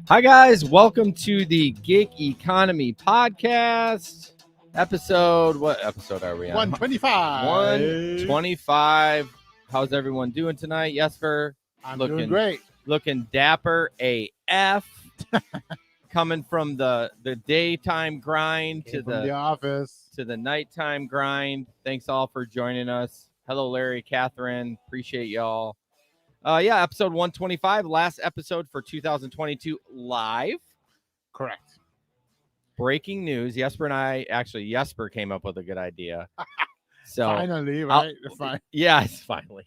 Hi, guys. Welcome to the Gig Economy Podcast. What episode are we on? 125. 125. How's everyone doing tonight? Jesper? I'm doing great. Looking dapper AF. Coming from the daytime grind to the office to the nighttime grind. Thanks all for joining us. Hello, Larry, Catherine. Appreciate y'all. Episode 125, last episode for 2022 live. Correct. Breaking news. Jesper came up with a good idea. So finally, right? Yes, finally.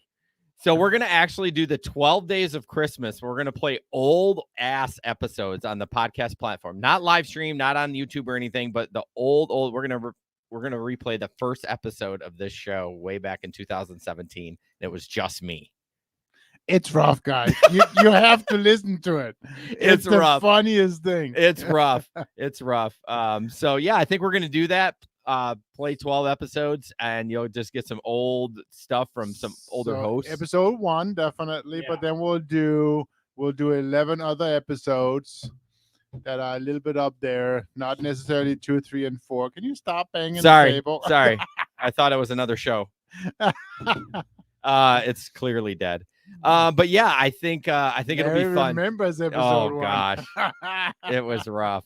So we're going to actually do the 12 days of Christmas. We're going to play old ass episodes on the podcast platform, not live stream, not on YouTube or anything, but the old, we're going to replay the first episode of this show way back in 2017. It was just me. It's rough, guys. You have to listen to it. It's the rough. Funniest thing. It's rough. It's rough. I think we're going to do that. Play 12 episodes, and you'll just get some old stuff from some older hosts. Episode 1, definitely, but then we'll do 11 other episodes that are a little bit up there, not necessarily 2, 3, and 4. Can you stop banging the table? Sorry. I thought it was another show. It's clearly dead. But yeah, I think it'll be fun. Remembers episode 1. Gosh, it was rough.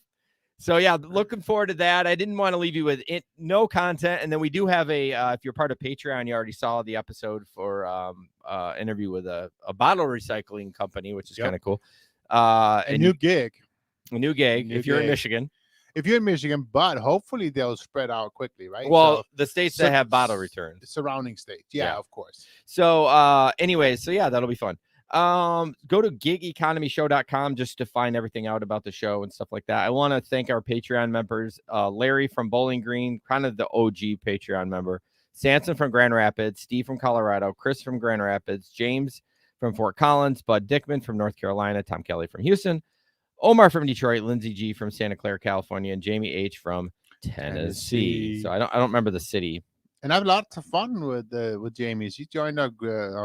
So yeah, looking forward to that. I didn't want to leave you with no content, and then we do have if you're part of Patreon, you already saw the episode for interview with a bottle recycling company, which is kind of cool. A new gig. If you're in Michigan. If you're in Michigan, but hopefully they'll spread out quickly, right? Well, the states that have bottle returns. Surrounding states. Yeah, of course. So that'll be fun. Go to gigeconomyshow.com just to find everything out about the show and stuff like that. I want to thank our Patreon members, Larry from Bowling Green, kind of the OG Patreon member, Sanson from Grand Rapids, Steve from Colorado, Chris from Grand Rapids, James from Fort Collins, Bud Dickman from North Carolina, Tom Kelly from Houston, Omar from Detroit, Lindsay G from Santa Clara, California, and Jamie H from Tennessee. So I don't remember the city. And I have lots of fun with Jamie. She joined our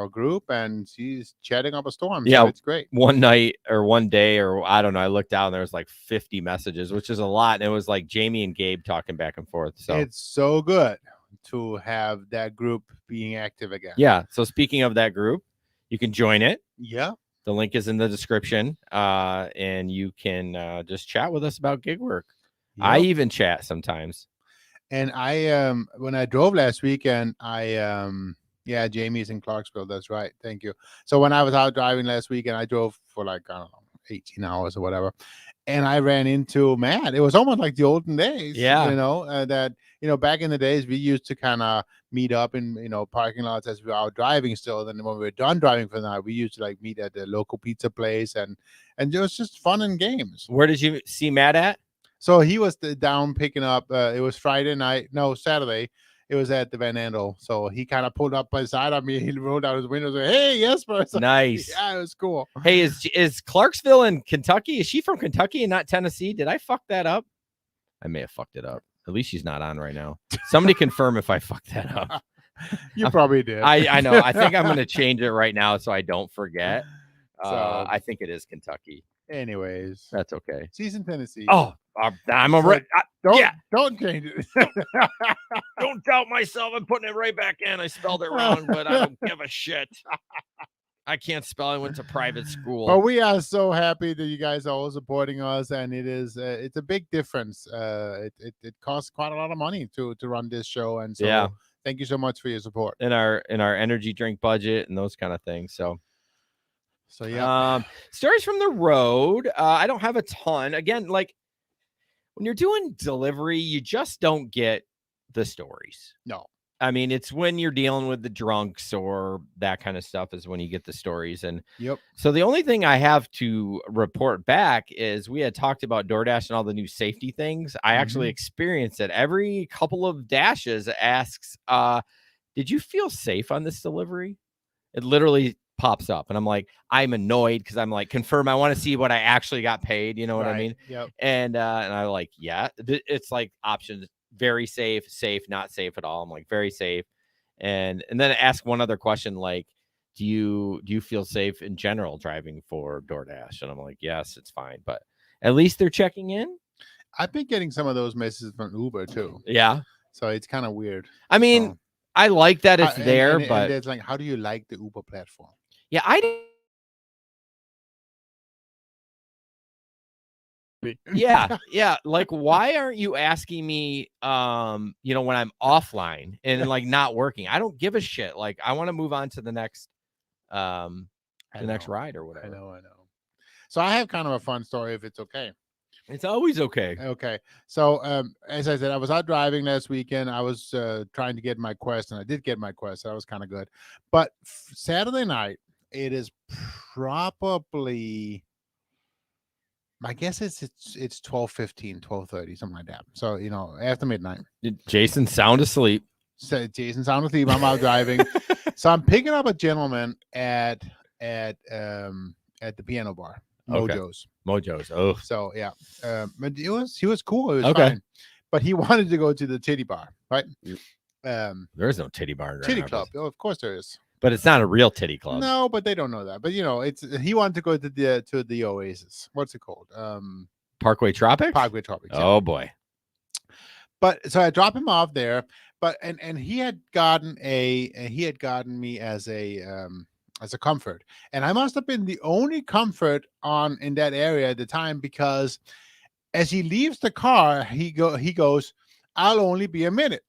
group, and she's chatting up a storm. Yeah, so it's great. One night or one day, or I don't know, I looked down, there was like 50 messages, which is a lot. And it was like Jamie and Gabe talking back and forth. So it's so good to have that group being active again. Yeah. So speaking of that group, you can join it. Yeah. The link is in the description, and you can just chat with us about gig work. Yep. I even chat sometimes. And I when I drove last weekend, Jamie's in Clarksville. That's right. Thank you. So when I was out driving last weekend, I drove for 18 hours or whatever. And I ran into, it was almost like the olden days. Yeah. Back in the days, we used to kind of meet up in, parking lots as we were out driving still. Then when we were done driving for the night, we used to meet at the local pizza place, and it was just fun and games. Where did you see Matt at? So he was down picking up, it was Saturday. It was at the Van Andel. So he kind of pulled up beside of me. He rolled out his window and said, "Hey, Jesper." So, nice. Yeah, it was cool. Hey, is Clarksville in Kentucky? Is she from Kentucky and not Tennessee? Did I fuck that up? I may have fucked it up. At least she's not on right now. Somebody confirm if I fucked that up. You probably did. I know. I think I'm going to change it right now so I don't forget. So, I think it is Kentucky. Anyways. That's okay. She's in Tennessee. Oh, I'm a Don't change it. Don't doubt myself. I'm putting it right back in. I spelled it wrong, but I don't give a shit. I can't spell. I went to private school. But we are so happy that you guys are all supporting us, and it's a big difference. It costs quite a lot of money to run this show, and so thank you so much for your support in our energy drink budget and those kind of things. So yeah. Stories from the road. I don't have a ton. Again, when you're doing delivery, you just don't get the stories. No. I mean, it's when you're dealing with the drunks or that kind of stuff is when you get the stories. And so the only thing I have to report back is we had talked about DoorDash and all the new safety things. I actually experienced it. Every couple of dashes asks, did you feel safe on this delivery? It literally pops up, and I'm like, I'm annoyed because I'm like, confirm. I want to see what I actually got paid. You know what I mean? Yep. And I'm like, yeah, it's like options: very safe, safe, not safe at all. I'm like, very safe, and then ask one other question, like, do you feel safe in general driving for DoorDash? And I'm like, yes, it's fine. But At least they're checking in. I've been getting some of those messages from Uber too. Yeah. So it's kind of weird. I mean, So, I like that it's there, and but it's like, how do you like the Uber platform? yeah, yeah. Like, why aren't you asking me, when I'm offline and like not working? I don't give a shit. Like, I want to move on to the next, next ride or whatever. I know. So I have kind of a fun story, if it's okay. It's always okay. Okay. So, as I said, I was out driving last weekend. I was trying to get my Quest, and I did get my Quest. So that was kind of good. But Saturday night, it is probably, I guess it's 12:15, 12:30, something like that. So, after midnight. Jason sound asleep. So Jason sound asleep. I'm out driving. So I'm picking up a gentleman at the piano bar. Mojo's. Oh, So yeah, but he was cool. It was okay. fine, but he wanted to go to the titty bar, right? There's no titty bar in Titty Grand club. Rapids. Oh, of course there is. But it's not a real titty club. No, but they don't know that. But he wanted to go to the Oasis. What's it called? Parkway Tropics. Parkway Tropics. Yeah. Oh boy. But so I drop him off there. But and he had gotten me as a comfort, and I must have been the only comfort in that area at the time, because as he leaves the car, he goes, "I'll only be a minute,"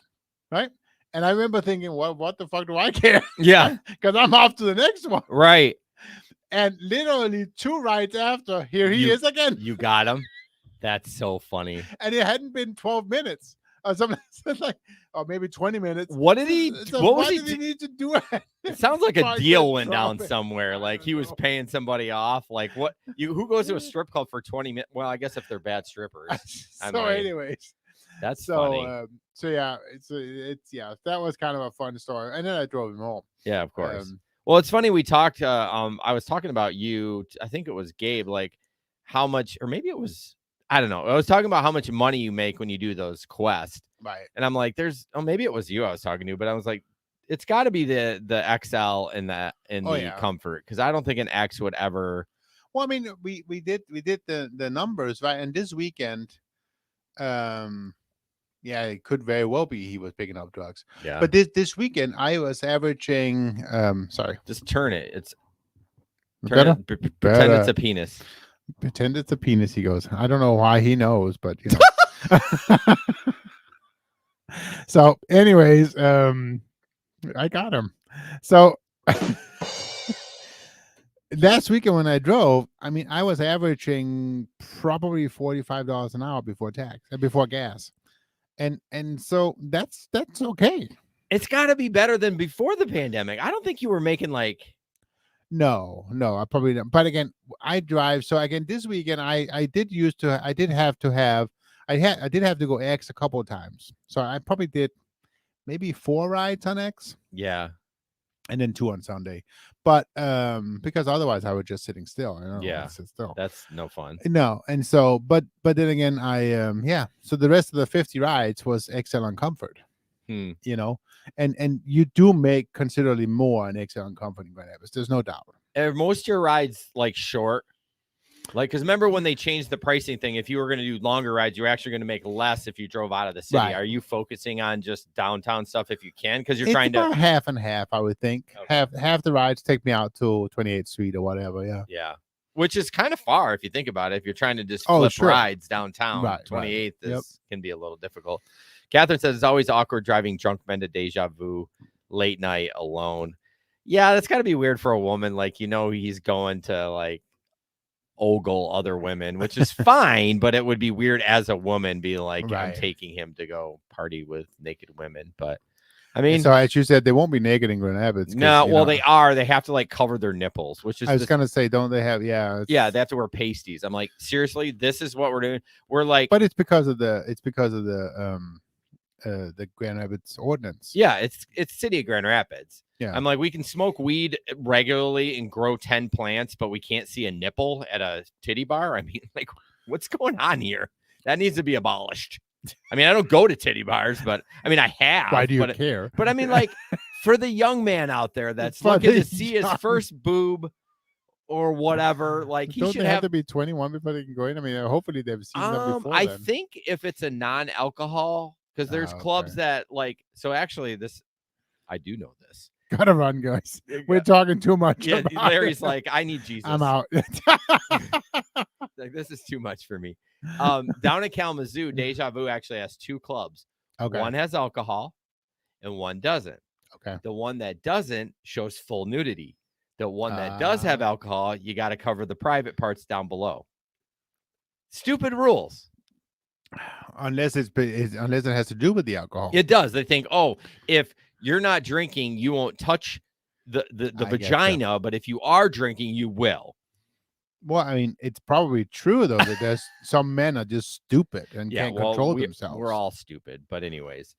right? And I remember thinking, what the fuck do I care? Yeah, because I'm off to the next one, right? And literally 2 rides after, here he is again. You got him. That's so funny. And it hadn't been 12 minutes or something, like, or maybe 20 minutes. What did he? So what was why he? did he need to do it? It sounds like a Parkway deal went down Tropics. somewhere. Like he was paying somebody off. Like what? Who goes to a strip club for 20 minutes? Well, I guess if they're bad strippers. Anyways, that's funny. So yeah, it's that was kind of a fun story. And then I drove him home. Yeah, of course. Well, it's funny. We talked. I was talking about you. I think it was Gabe. Like how much, or maybe it was. I don't know. I was talking about how much money you make when you do those quests. Right. And I'm like, maybe it was you I was talking to, but I was like, it's got to be the XL and the Comfort, because I don't think an X would ever. Well, I mean, we did the numbers, right? And this weekend, it could very well be he was picking up drugs. Yeah. But this weekend, I was averaging. Sorry. Just turn it. It's pretend it's a penis. Pretend it's a penis. He goes. I don't know why he knows, but you know. So, anyways, I got him. So last weekend when I drove, I mean, I was averaging probably $45 an hour before tax and before gas, and so that's okay. It's got to be better than before the pandemic. I don't think you were making like. No, I probably don't. But again, I drive. So again, this weekend I did have to go X a couple of times. So I probably did maybe 4 rides on X. Yeah. And then 2 on Sunday. But because otherwise I was just sitting still. Sit still. That's no fun. No. And so but then again, I so the rest of the 50 rides was XL on Comfort. You know, and you do make considerably more on XL on Comfort in Grand Rapids. There's no doubt. Are most of your rides like short? Like, because remember when they changed the pricing thing, if you were going to do longer rides, you're actually going to make less if you drove out of the city. Right. Are you focusing on just downtown stuff if you can? Because you're trying to half and half, I would think. Okay. Half the rides take me out to 28th Street or whatever. Yeah. Yeah. Which is kind of far if you think about it. If you're trying to just flip rides downtown, right, 28th can be a little difficult. Catherine says it's always awkward driving drunk men to Deja Vu late night alone. Yeah, that's got to be weird for a woman. Like, he's going to like ogle other women, which is fine, but it would be weird as a woman be like, I'm taking him to go party with naked women. But I mean, so as you said, they won't be naked in Grand Rapids. No, well, they are. They have to like cover their nipples, which is. I was gonna say, don't they have? Yeah, they have to wear pasties. I'm like, seriously, this is what we're doing. We're like, but it's because of the Grand Rapids ordinance. Yeah, it's city of Grand Rapids. Yeah, I'm like, we can smoke weed regularly and grow 10 plants, but we can't see a nipple at a titty bar. I mean, like, what's going on here? That needs to be abolished. I mean, I don't go to titty bars, but I mean, I have. Why do you care? But I mean, like, for the young man out there that's looking to see his first boob or whatever. Like he Don't should they have have. to be 21 before they can go in? I mean, hopefully they've seen them before I then. think if it's a non-alcohol, because there's clubs Okay. that like. So actually, this I do know this. Gotta run, guys. We're talking too much. Yeah, about Larry's it. like, I need Jesus. I'm out. Like, this is too much for me. Down in Kalamazoo, Deja Vu actually has 2 clubs. Okay. One has alcohol, and one doesn't. Okay. The one that doesn't shows full nudity. The one that does have alcohol, you got to cover the private parts down below. Stupid rules. Unless it has to do with the alcohol. It does. They think, oh, if you're not drinking, you won't touch the vagina, but if you are drinking, you will. Well, I mean, it's probably true though that there's some men are just stupid and can't control themselves. We're all stupid, but anyways,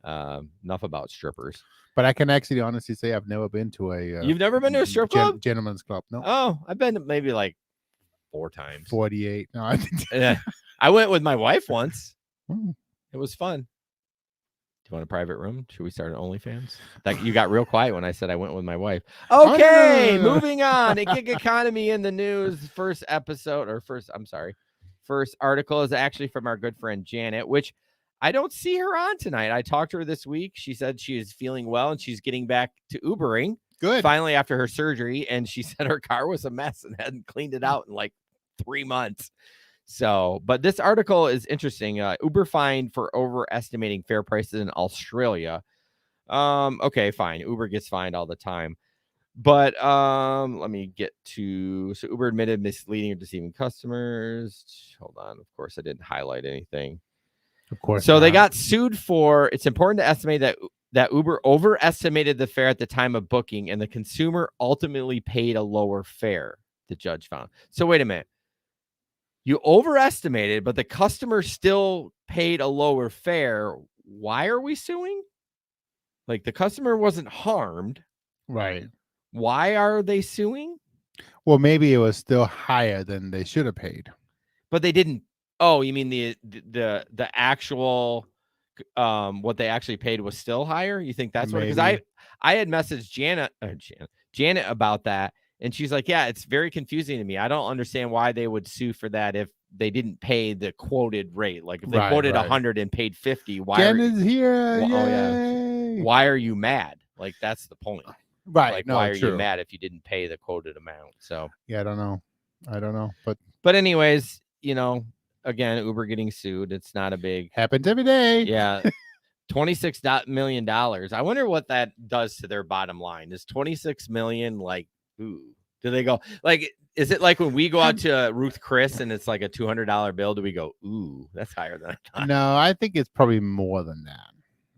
enough about strippers. But I can actually honestly say I've never been to a. You've never been to a strip club? Gentleman's club? No. Oh, I've been maybe like 4 times. 48. No, I think. I went with my wife once. Hmm. It was fun. Do you want a private room? Should we start an OnlyFans? Like, you got real quiet when I said I went with my wife. Okay, moving on. A gig economy in the news. First article is actually from our good friend Janet, which I don't see her on tonight. I talked to her this week. She said she is feeling well and she's getting back to Ubering. Good. Finally, after her surgery, and she said her car was a mess and hadn't cleaned it out in like 3 months. So, but this article is interesting. Uber fined for overestimating fare prices in Australia. Okay, fine. Uber gets fined all the time. But let me get to, so Uber admitted misleading or deceiving customers. Hold on. Of course, I didn't highlight anything. Of course. So they got sued for, it's important to estimate that Uber overestimated the fare at the time of booking and the consumer ultimately paid a lower fare, the judge found. So wait a minute. You overestimated, but the customer still paid a lower fare. Why are we suing? Like, the customer wasn't harmed. Right. Why are they suing? Well, maybe it was still higher than they should have paid. But they didn't. Oh, you mean the actual what they actually paid was still higher? You think that's what? Because I had messaged Janet about that. And she's like, yeah, it's very confusing to me. I don't understand why they would sue for that if they didn't pay the quoted rate. Like, if they quoted 100 and paid 50, why Janet's here? Well, why are you mad? Like, that's the point. Right. Like, why are you mad if you didn't pay the quoted amount? So yeah, I don't know. But anyways, again, Uber getting sued. It's not a big happens every day. Yeah. $26 million. I wonder what that does to their bottom line. Is 26 million like, ooh, do they go like, is it like when we go out to Ruth Chris and it's like a $200 bill? Do we go, ooh, that's higher than I thought? No, I think it's probably more than that.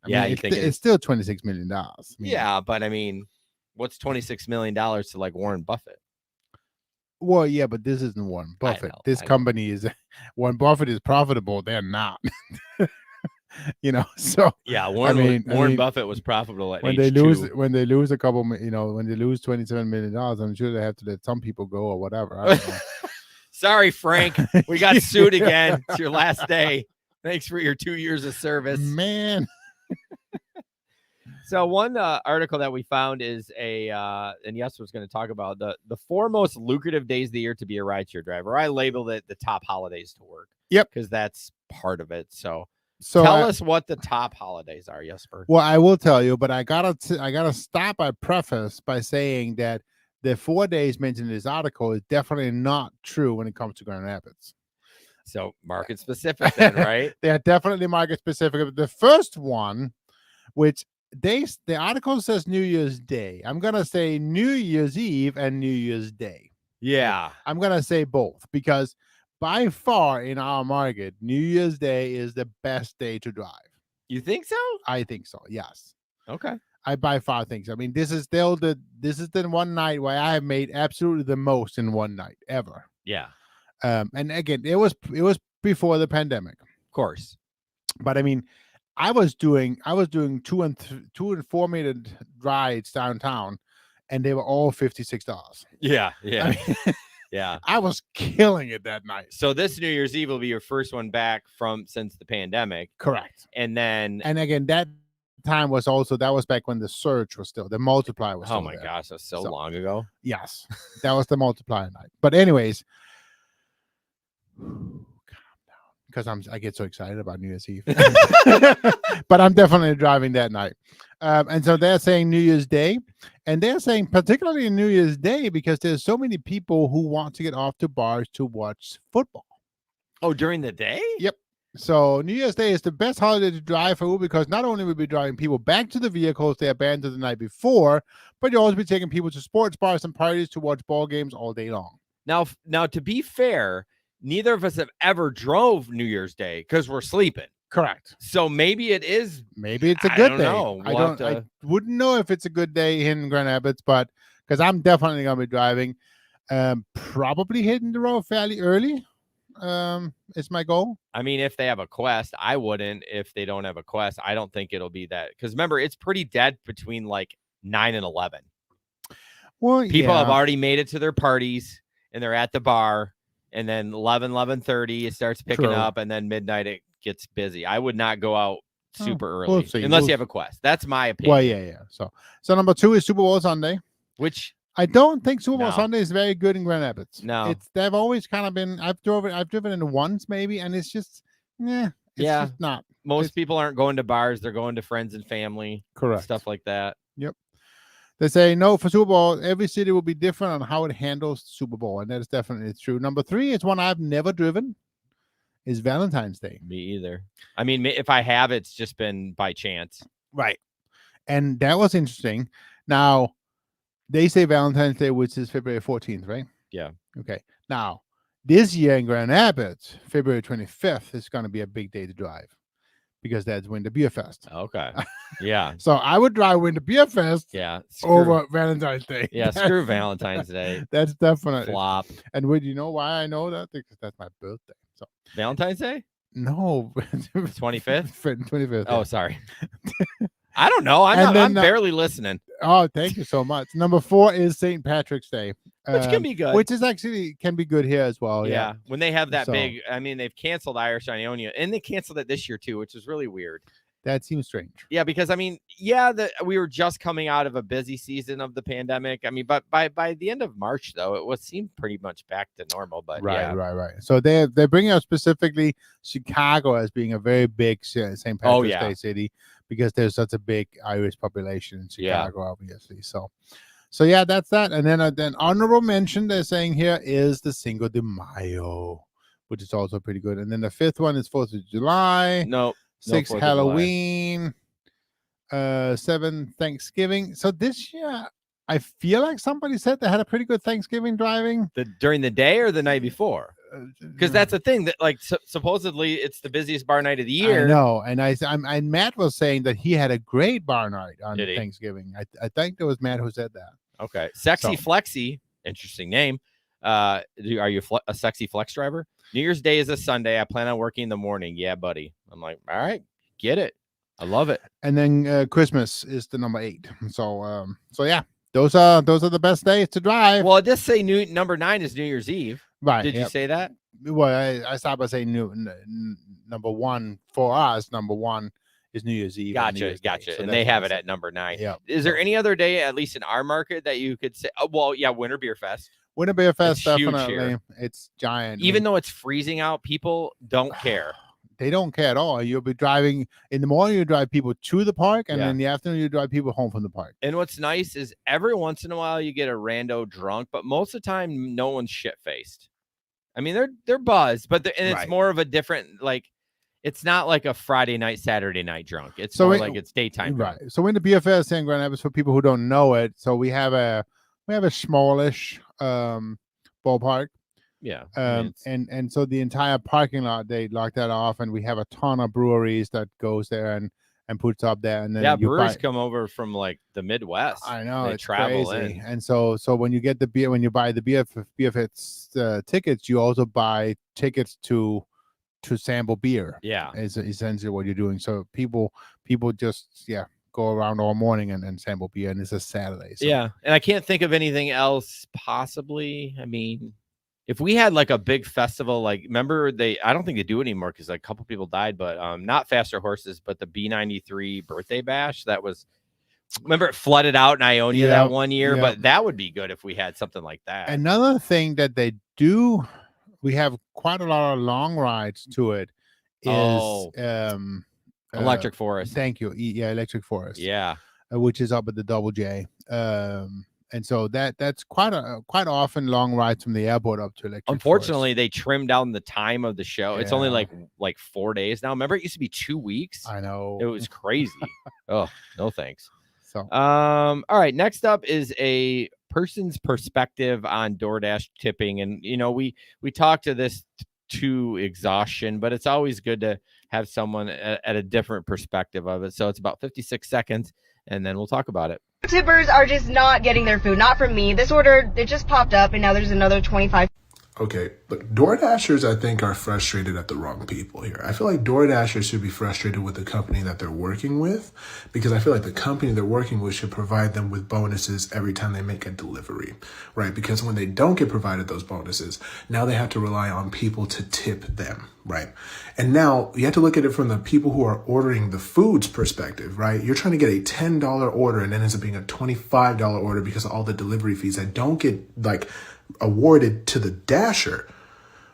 I mean, it's still $26 million. Yeah, but I mean, what's $26 million to like Warren Buffett? Well, yeah, but this isn't Warren Buffett. This company is Warren Buffett is profitable. They're not. So yeah, Warren Buffett was profitable at when they lose a couple, when they lose $27 million, I'm sure they have to let some people go or whatever. I don't know. Sorry, Frank, we got sued again. It's your last day. Thanks for your 2 years of service, man. So one article that we found is and Yes was going to talk about the 4 most lucrative days of the year to be a rideshare driver. I labeled it the top holidays to work. Yep, because that's part of it. So tell us what the top holidays are, Jesper. Well, I will tell you, but I gotta stop by preface by saying that the 4 days mentioned in this article is definitely not true when it comes to Grand Rapids. So market specific, then, right? They are definitely market specific. The first one, which the article says New Year's Day. I'm gonna say New Year's Eve and New Year's Day. Yeah, I'm gonna say both because by far in our market, New Year's Day is the best day to drive. You think so? I think so. Yes. Okay. I by far think so. I mean, this is the one night where I have made absolutely the most in one night ever. Yeah. And again, it was before the pandemic, of course. But I mean, I was doing 2 and 4 minute rides downtown, and they were all $56. Yeah. I mean, yeah. I was killing it that night. So this New Year's Eve will be your first one back since the pandemic. Correct. And then, and again, that time was also that was back when the surge was still the multiplier was. Oh still my there. gosh, that's so long ago. Yes, that was the multiplier night. But anyways, because I get so excited about New Year's Eve, but I'm definitely driving that night. And so they're saying New Year's Day, and they're saying particularly New Year's Day because there's so many people who want to get off to bars to watch football. Oh, during the day? Yep. So New Year's Day is the best holiday to drive for because not only will be driving people back to the vehicles they abandoned the night before, but you'll also be taking people to sports bars and parties to watch ball games all day long. Now, to be fair, neither of us have ever drove New Year's Day because we're sleeping. Correct. So maybe it is. Maybe it's a good day. Know. I wouldn't know if it's a good day in Grand Rapids, but because I'm definitely going to be driving, probably hitting the road fairly early. Is my goal. I mean, if they have a quest, I wouldn't. If they don't have a quest, I don't think it'll be that. Because remember, it's pretty dead between like 9 and 11. Well, people have already made it to their parties and they're at the bar, and then 11:30 it starts picking up, and then midnight it gets busy. I would not go out super early unless you have a quest. That's my opinion. Well, yeah. So number 2 is Super Bowl Sunday, which I don't think Super Bowl Sunday is very good in Grand Rapids. No, they've always kind of been. I've driven in once maybe, and it's just just not. Most people aren't going to bars; they're going to friends and family, correct, stuff like that. Yep. They say no for Super Bowl. Every city will be different on how it handles the Super Bowl, and that is definitely true. Number 3 is one I've never driven. Is Valentine's Day. Me either. I mean, if I have, it's just been by chance, right? And that was interesting. Now. They say Valentine's Day, which is February 14th, right? Yeah. Okay. Now, this year in Grand Rapids, February 25th is going to be a big day to drive because that's Winter Beer Fest. Okay. Yeah. So I would drive Winter Beer Fest over Valentine's Day. Yeah, screw Valentine's Day. That's definitely flop. And would you know why I know that? Because that's my birthday. So Valentine's Day? No. 25th? 25th. Oh, sorry. I don't know. I'm barely listening. Oh, thank you so much. Number 4 is St. Patrick's Day. Which can be good. Which is actually can be good here as well. Yeah. When they have that big, I mean, they've canceled Irish Ionia, and they canceled it this year too, which is really weird. That seems strange. Yeah, because I mean, we were just coming out of a busy season of the pandemic. I mean, but by the end of March, though, it seemed pretty much back to normal. But right. So they're bringing up specifically Chicago as being a very big St. Patrick's Day city because there's such a big Irish population in Chicago, obviously. So yeah, that's that. And then honorable mention they're saying here is the Cinco de Mayo, which is also pretty good. And then the 5th one is 4th of July. No. 6th Halloween, 7th Thanksgiving. So this year, I feel like somebody said they had a pretty good Thanksgiving driving. During the day or the night before? Because that's the thing that supposedly it's the busiest bar night of the year. I know, and Matt was saying that he had a great bar night on Thanksgiving. I think it was Matt who said that. Okay, Sexy Flexi, interesting name. Are you a sexy flex driver? New Year's Day is a Sunday. I plan on working in the morning. Yeah, buddy. I'm like, all right, get it. I love it. And then Christmas is the number 8. So yeah, those are the best days to drive. Well, it does say number 9 is New Year's Eve. Right. Did you say that? Well, I stopped by saying number 1 for us. Number 1 is New Year's Eve. Gotcha. So and they have it at number 9. Yeah. Is there any other day, at least in our market, that you could say? Oh, well, yeah, Winter Beer Fest. Winter Beer Fest, it's definitely. It's giant. Even though it's freezing out, people don't care. They don't care at all. You'll be driving in the morning, you drive people to the park, and in the afternoon, you drive people home from the park. And what's nice is every once in a while you get a rando drunk, but most of the time, no one's shit faced. I mean, they're buzzed, but it's more of a different, it's not like a Friday night, Saturday night drunk. It's more like it's daytime drunk. Right. So in the BFS in Grand Rapids, for people who don't know it, so we have a smallish ballpark. Yeah. And so the entire parking lot, they lock that off, and we have a ton of breweries that goes there and puts up there. And then breweries come over from the Midwest. I know, they travel crazy. In. And so when you get the beer, when you buy the BFS tickets, you also buy tickets to sample beer. Yeah, is essentially what you're doing. So people just go around all morning and sample beer, and it's a Saturday. So. Yeah, and I can't think of anything else possibly. I mean, if we had like a big festival, like remember I don't think they do it anymore because like a couple people died, but not Faster Horses, but the B93 birthday bash that was. Remember it flooded out in Ionia that one year, but that would be good if we had something like that. Another thing that they do, we have quite a lot of long rides to it, is Electric Forest. Thank you. Yeah, Electric Forest. Yeah. Which is up at the Double J. And so that's quite often long rides from the airport up to Electric Unfortunately, Forest. they trimmed down the time of the show. It's only like 4 days now. Remember, it used to be 2 weeks. I know. It was crazy. Oh, no thanks. So, all right. Next up is a person's perspective on DoorDash tipping, and we talked to this to exhaustion, but it's always good to have someone at a different perspective of it. So it's about 56 seconds, and then we'll talk about it. Tippers are just not getting their food. Not from me. This order, it just popped up, and now there's another 25. Okay, but DoorDashers, I think, are frustrated at the wrong people here. I feel like DoorDashers should be frustrated with the company that they're working with, because I feel like the company they're working with should provide them with bonuses every time they make a delivery, right? Because when they don't get provided those bonuses, now they have to rely on people to tip them, right? And now you have to look at it from the people who are ordering the food's perspective, right? You're trying to get a $10 order and then ends up being a $25 order because of all the delivery fees that don't get awarded to the dasher,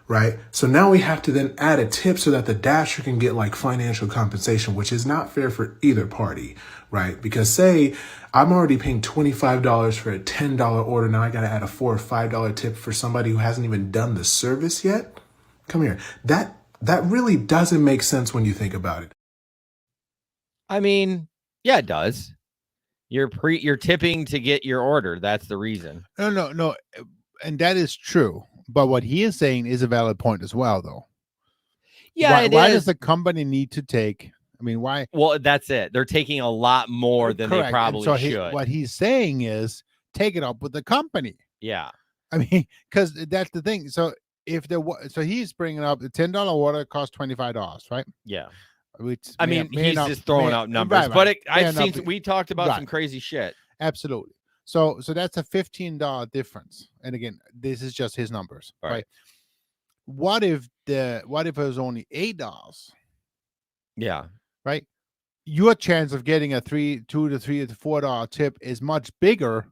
right? So now we have to then add a tip so that the dasher can get financial compensation, which is not fair for either party, right? Because say I'm already paying $25 for a $10 order. Now I got to add a $4 or $5 tip for somebody who hasn't even done the service yet. Come here. That really doesn't make sense when you think about it. I mean, yeah, it does. You're tipping to get your order. That's the reason. No. And that is true. But what he is saying is a valid point as well, though. Yeah, why does the company need to take? I mean, why? Well, that's it. They're taking a lot more than they probably should. What he's saying is take it up with the company. Yeah. I mean, because that's the thing. So he's bringing up the $10 order costs $25, right? Yeah. Which he's just throwing out numbers, right. But we talked about some crazy shit. Absolutely. So that's a $15 difference. And again, this is just his numbers, right? What if it was only $8? Yeah. Right. Your chance of getting a $2 to $3 to $4 tip is much bigger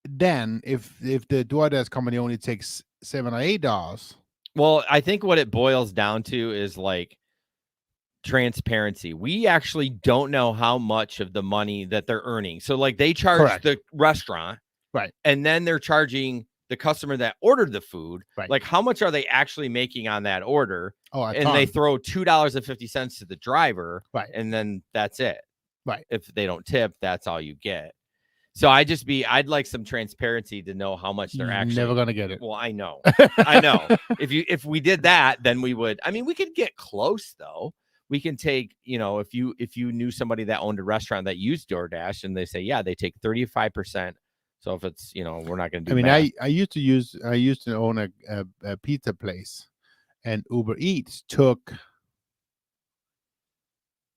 than if the DoorDash company only takes $7 or $8. Well, I think what it boils down to is transparency. We actually don't know how much of the money that they're earning. So they charge the restaurant, right? And then they're charging the customer that ordered the food. Right. How much are they actually making on that order? And they throw $2.50 to the driver, right? And then that's it, right? If they don't tip, that's all you get. So I'd like some transparency to know how much they're actually never gonna get it. Well, I know. If we did that, then we would. I mean, we could get close though. We can take, if you knew somebody that owned a restaurant that used DoorDash and they say, yeah, they take 35%. So if it's, we're not going to do math. I used to own a pizza place, and Uber Eats took,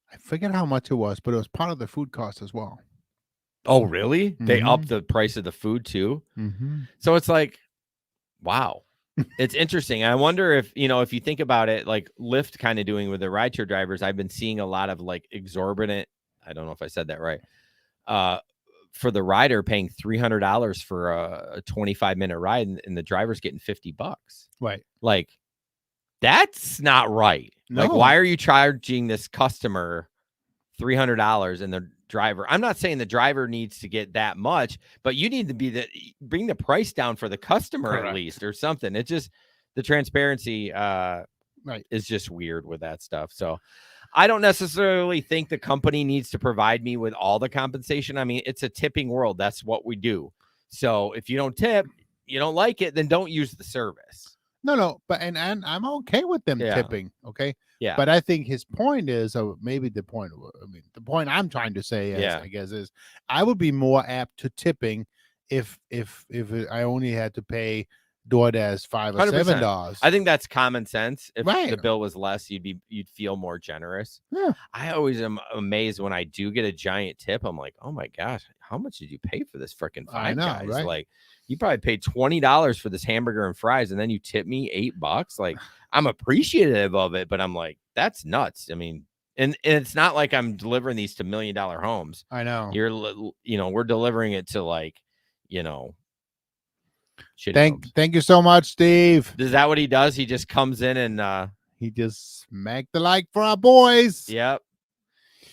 I forget how much it was, but it was part of the food cost as well. Oh, really? Mm-hmm. They upped the price of the food too. Mm-hmm. So it's wow. It's interesting. I wonder if you think about it, Lyft kind of doing with the rideshare drivers. I've been seeing a lot of exorbitant. I don't know if I said that right. For the rider paying $300 for a 25-minute ride, and the driver's getting $50. Right. That's not right. No. Why are you charging this customer $300 and the driver? I'm not saying the driver needs to get that much, but you need to bring the price down for the customer. Correct. At least, or something. It's just the transparency is just weird with that stuff. So I don't necessarily think the company needs to provide me with all the compensation. I mean, it's a tipping world. That's what we do. So if you don't tip, you don't like it, then don't use the service. No, but and I'm okay with them tipping. Okay. Yeah. But I think his point is, maybe the point I'm trying to say is, I guess, is I would be more apt to tipping if I only had to pay DoorDash $5 or $7. I think that's common sense. If the bill was less, you'd feel more generous. Yeah. I always am amazed when I do get a giant tip. I'm like, oh my gosh, how much did you pay for this freaking I Five know, Guys? right? Like, you probably paid $20 for this hamburger and fries, and then you tip me $8. Like, I'm appreciative of it, but I'm like, that's nuts. I mean, and it's not like I'm delivering these to $1 million homes. I know. We're delivering it to like, shitty homes. Thank you so much, Steve. Is that what he does? He just comes in and he just smacked the like for our boys. Yep.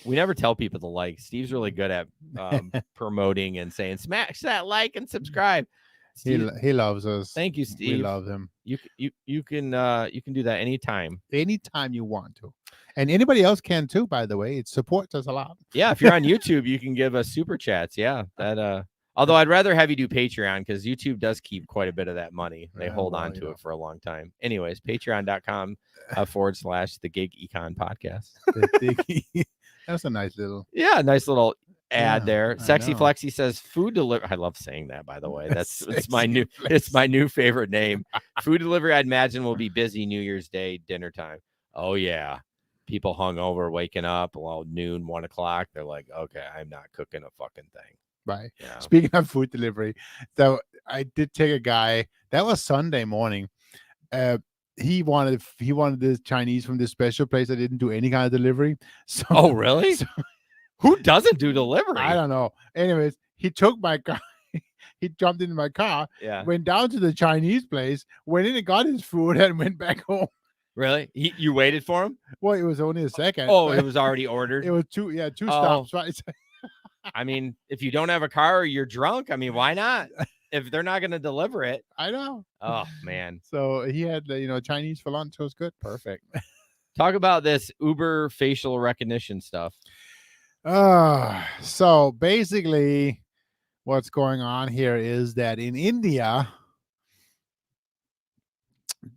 We never tell people to like. Steve's really good at promoting and saying smash that like and subscribe. Steve, he loves us. Thank you, Steve. We love him. You can do that anytime you want to, and anybody else can too. By the way, it supports us a lot. Yeah, if you're on YouTube, you can give us super chats. Yeah, that. Although I'd rather have you do Patreon because YouTube does keep quite a bit of that money. They hold on to it for a long time. Anyways, patreon.com / the Gig Econ Podcast. That's a nice little. Yeah, nice little ad there. Sexy Flexi says food delivery. I love saying that, by the way. It's my new favorite name. Food delivery, I'd imagine, will be busy New Year's Day dinner time. Oh yeah. People hung over, waking up noon, 1 o'clock. They're like, okay, I'm not cooking a fucking thing. Right. Yeah. Speaking of food delivery, so I did take a guy. That was Sunday morning. He wanted this Chinese from this special place that didn't do any kind of delivery. So, oh, really? Who doesn't do delivery? I don't know. Anyways, he took my car. He jumped into my car. Yeah. Went down to the Chinese place. Went in and got his food and went back home. Really? You waited for him? Well, it was only a second. Oh, it was already ordered. It was two stops. Right. I mean, if you don't have a car or you're drunk, I mean, why not? If they're not going to deliver it. I know. Oh, man. So he had, Chinese for lunch. So it was good. Perfect. Talk about this Uber facial recognition stuff. So basically what's going on here is that in India,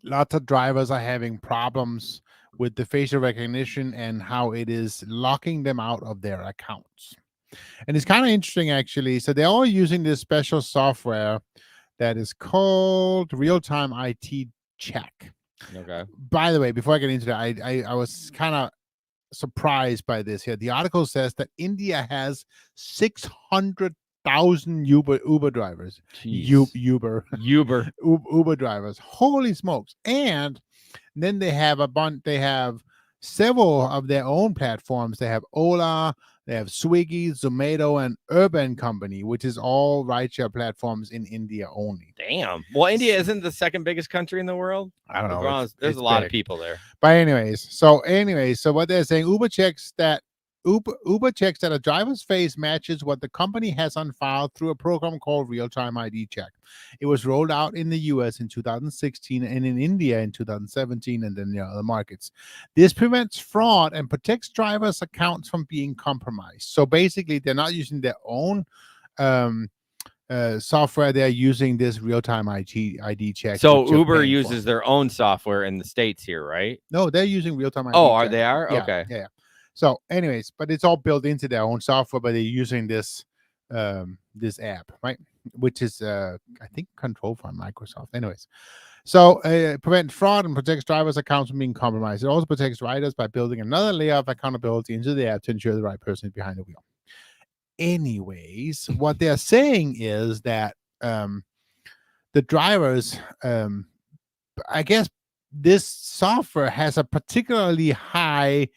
lots of drivers are having problems with the facial recognition and how it is locking them out of their accounts. And it's kind of interesting, actually. So they're all using this special software that is called Real-Time IT Check. Okay. By the way, before I get into that, I was kind of surprised by this here. The article says that India has 600,000 Uber drivers. Uber drivers. Holy smokes. And then they have several of their own platforms. They have Ola, they have Swiggy, Zomato, and Urban Company, which is all rideshare platforms in India only. Damn. Well, India isn't the second biggest country in the world. I don't know. There's a lot of people there. But anyways, so what they're saying, Uber checks that a driver's face matches what the company has on file through a program called Real-Time ID Check. It was rolled out in the US in 2016 and in India in 2017 and then the other markets. This prevents fraud and protects drivers' accounts from being compromised. So basically, they're not using their own software. They're using this Real-Time ID Check. So Uber uses their own software in the States here, right? No, they're using Real-Time ID Check. Check. They are? Yeah, okay. Yeah. So anyways, but it's all built into their own software, but they're using this app, right? Which is, I think, controlled by Microsoft. Anyways, so prevent fraud and protects drivers' accounts from being compromised. It also protects riders by building another layer of accountability into the app to ensure the right person is behind the wheel. Anyways, what they're saying is that the drivers, I guess this software has a particularly high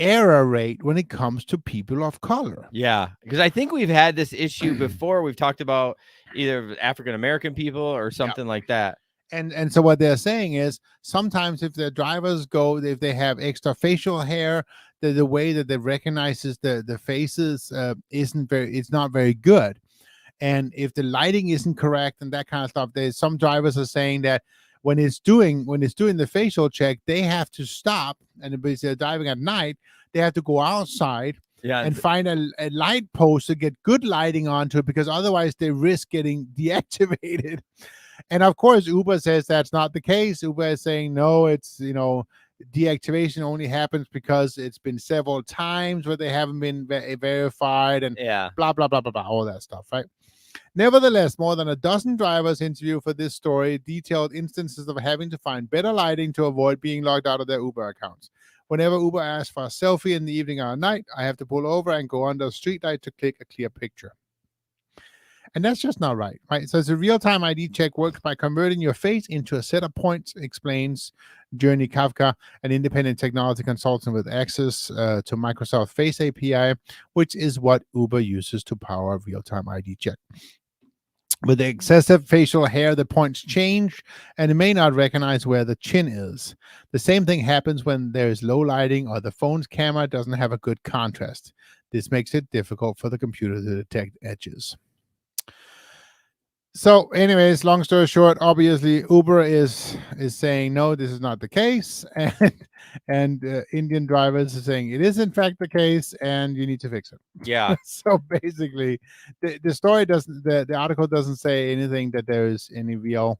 error rate when it comes to people of color. Yeah, because I think we've had this issue before. We've talked about either African American people or something like that. And so what they're saying is sometimes if the drivers if they have extra facial hair, the way that they recognizes the faces it's not very good. And if the lighting isn't correct and that kind of stuff, some drivers are saying that when it's doing the facial check, they have to stop, and if they're driving at night, they have to go outside and find a light post to get good lighting onto it, because otherwise they risk getting deactivated. And of course, Uber says that's not the case. Uber is saying no, it's deactivation only happens because it's been several times where they haven't been verified and blah blah blah blah blah, all that stuff, right? Nevertheless, more than a dozen drivers interviewed for this story detailed instances of having to find better lighting to avoid being logged out of their Uber accounts. Whenever Uber asks for a selfie in the evening or night, I have to pull over and go under a street light to click a clear picture. And that's just not right, right? So it's a real-time ID check works by converting your face into a set of points, explains Journey Kafka, an independent technology consultant with access to Microsoft Face API, which is what Uber uses to power real-time ID check. With the excessive facial hair, the points change, and it may not recognize where the chin is. The same thing happens when there is low lighting or the phone's camera doesn't have a good contrast. This makes it difficult for the computer to detect edges. So, anyways, long story short, obviously Uber is saying no, this is not the case, and Indian drivers are saying it is in fact the case, and you need to fix it. Yeah. So basically, the story doesn't, the article doesn't say anything that there is any real,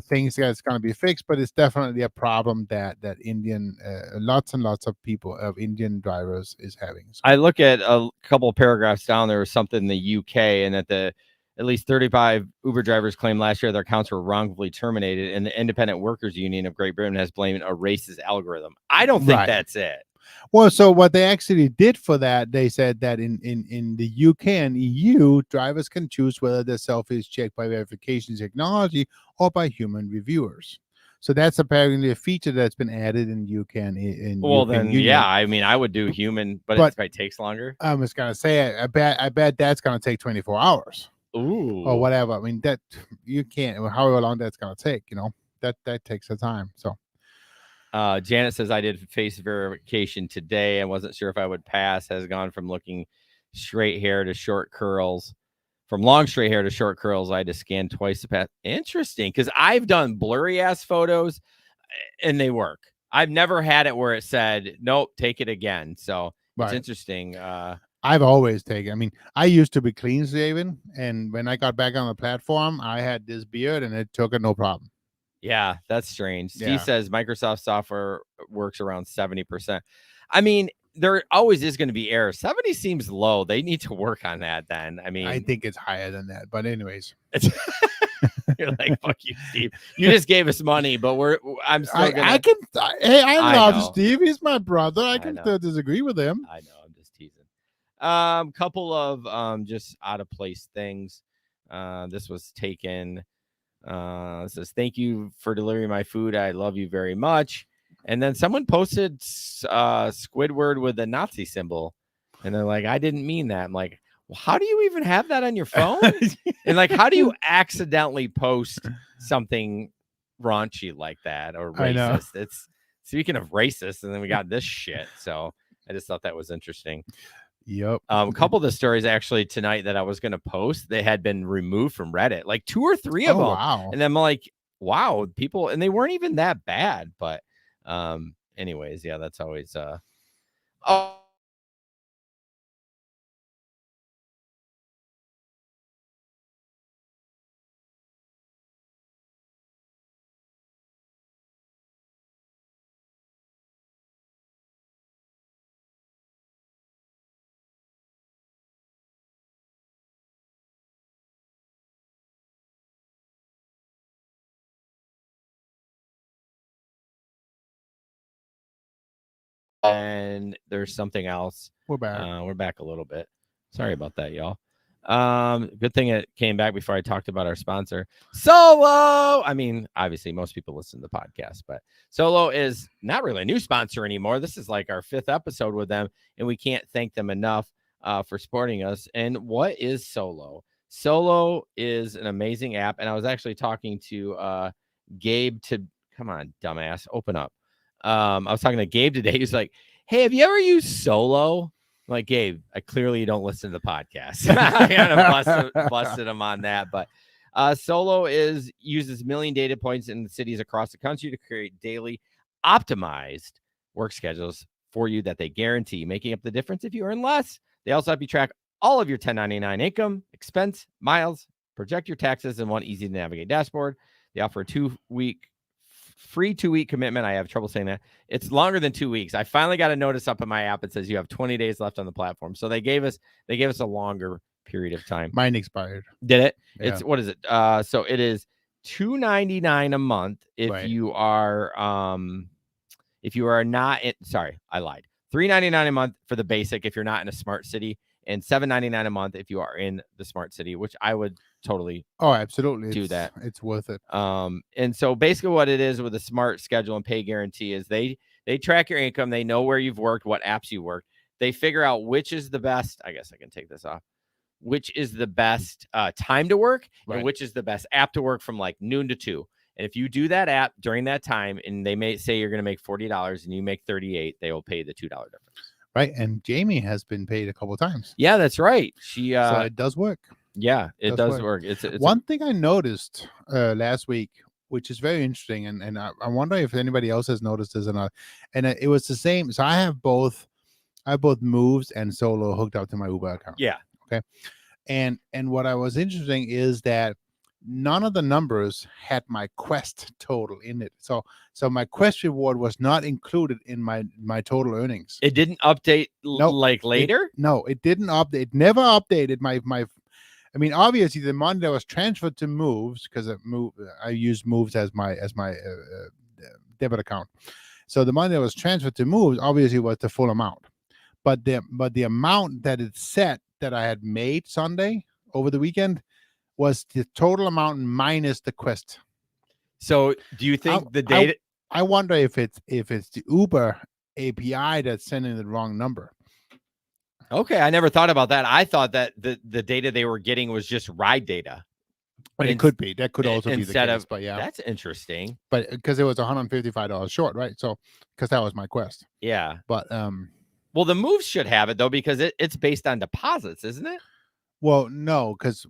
things that's going to be fixed, but it's definitely a problem that Indian, lots and lots of people of Indian drivers is having. So. I look at a couple of paragraphs down, there was something in the UK, and that at least 35 Uber drivers claimed last year their accounts were wrongfully terminated, and the Independent Workers Union of Great Britain has blamed a racist algorithm. I don't think that's it. Well, so what they actually did for that, they said that in the UK and EU, drivers can choose whether their selfie is checked by verification technology or by human reviewers. So that's apparently a feature that's been added in UK and in well, European then, Union. yeah, I mean, I would do human, but it probably takes longer. I was going to say, I bet that's going to take 24 hours. Ooh. Or whatever. I mean, that you can't, however long that's going to take, that takes the time. So Janet says, I did face verification today. I wasn't sure if I would pass. Has gone from looking straight hair to short curls. From long straight hair to short curls, I had to scan twice to pass. Interesting, because I've done blurry ass photos and they work. I've never had it where it said, nope, take it again. So it's interesting. I've always taken, I mean, I used to be clean shaven, and when I got back on the platform, I had this beard and it took it no problem. Yeah, that's strange. Yeah. Steve says Microsoft software works around 70%. I mean, there always is going to be errors. 70 seems low. They need to work on that then. I mean, I think it's higher than that, but anyways. You're like, fuck you, Steve. You just gave us money, but I'm still gonna... I love Steve. He's my brother. I can still disagree with him. I know. I'm just teasing. Couple of just out of place things. This was taken. It says, thank you for delivering my food. I love you very much. And then someone posted Squidward with a Nazi symbol, and they're like, I didn't mean that. I'm like, well, how do you even have that on your phone? And like, how do you accidentally post something raunchy like that or racist? It's speaking of racist, and then we got this shit. So I just thought that was interesting. Yep. A couple of the stories actually tonight that I was going to post, they had been removed from Reddit, like 2 or 3 of them. Wow. And I'm like, wow, people, and they weren't even that bad. But anyways, yeah, that's always and there's something else. We're back. We're back a little bit. Sorry about that, y'all. Good thing it came back before I talked about our sponsor, Solo. I mean, obviously most people listen to the podcast, but Solo is not really a new sponsor anymore. This is like our 5th episode with them, and we can't thank them enough for supporting us. And what is Solo? Solo is an amazing app, and I was actually talking to Gabe come on, dumbass, open up. I was talking to Gabe today. He's like, hey, have you ever used Solo? I'm like, Gabe, I clearly don't listen to the podcast. I kind of busted him on that. But Solo uses million data points in the cities across the country to create daily optimized work schedules for you that they guarantee, making up the difference if you earn less. They also help you track all of your 1099 income, expense, miles, project your taxes in one easy to navigate dashboard. They offer a free 2-week commitment. I have trouble saying that. It's longer than 2 weeks. I finally got a notice up in my app that says you have 20 days left on the platform. So they gave us a longer period of time. Mine expired. Did it? Yeah. It's what is it? So it is $2.99 a month if you are not in, sorry, I lied. $3.99 a month for the basic if you're not in a smart city, and $7.99 a month if you are in the smart city, which I would totally absolutely do that. It's worth it. And so basically what it is with a smart schedule and pay guarantee is they track your income. They know where you've worked, what apps you worked. They figure out which is the best. I guess I can take this off. Which is the best time to work, Right. and which is the best app to work from like noon to 2. And if you do that app during that time, and they may say you're going to make $40 and you make $38, they will pay the $2 difference. Right. And Jamie has been paid a couple of times. Yeah, that's right. She so it does work. Yeah, it does work. It's one thing I noticed last week, which is very interesting, and I wonder if anybody else has noticed this or not. And it was the same. So I have both Moves and Solo hooked up to my Uber account. Yeah. Okay. And what I was interesting is that none of the numbers had my Quest total in it. So my Quest reward was not included in my total earnings. It didn't update like later? It didn't update. It never updated my I mean, obviously the money that was transferred to Moves, because I use Moves as my debit account. So the money that was transferred to Moves obviously was the full amount. But the amount that it set that I had made Sunday over the weekend was the total amount minus the Quest. So do you think the data? I wonder if it's the Uber API that's sending the wrong number. Okay, I never thought about that. I thought that the data they were getting was just ride data. But it could be. That could also be the instead case. of, but yeah, that's interesting. But because it was $155 short, right? So because that was my Quest. Yeah. But well, the Moves should have it though, because it's based on deposits, isn't it? Well, no, because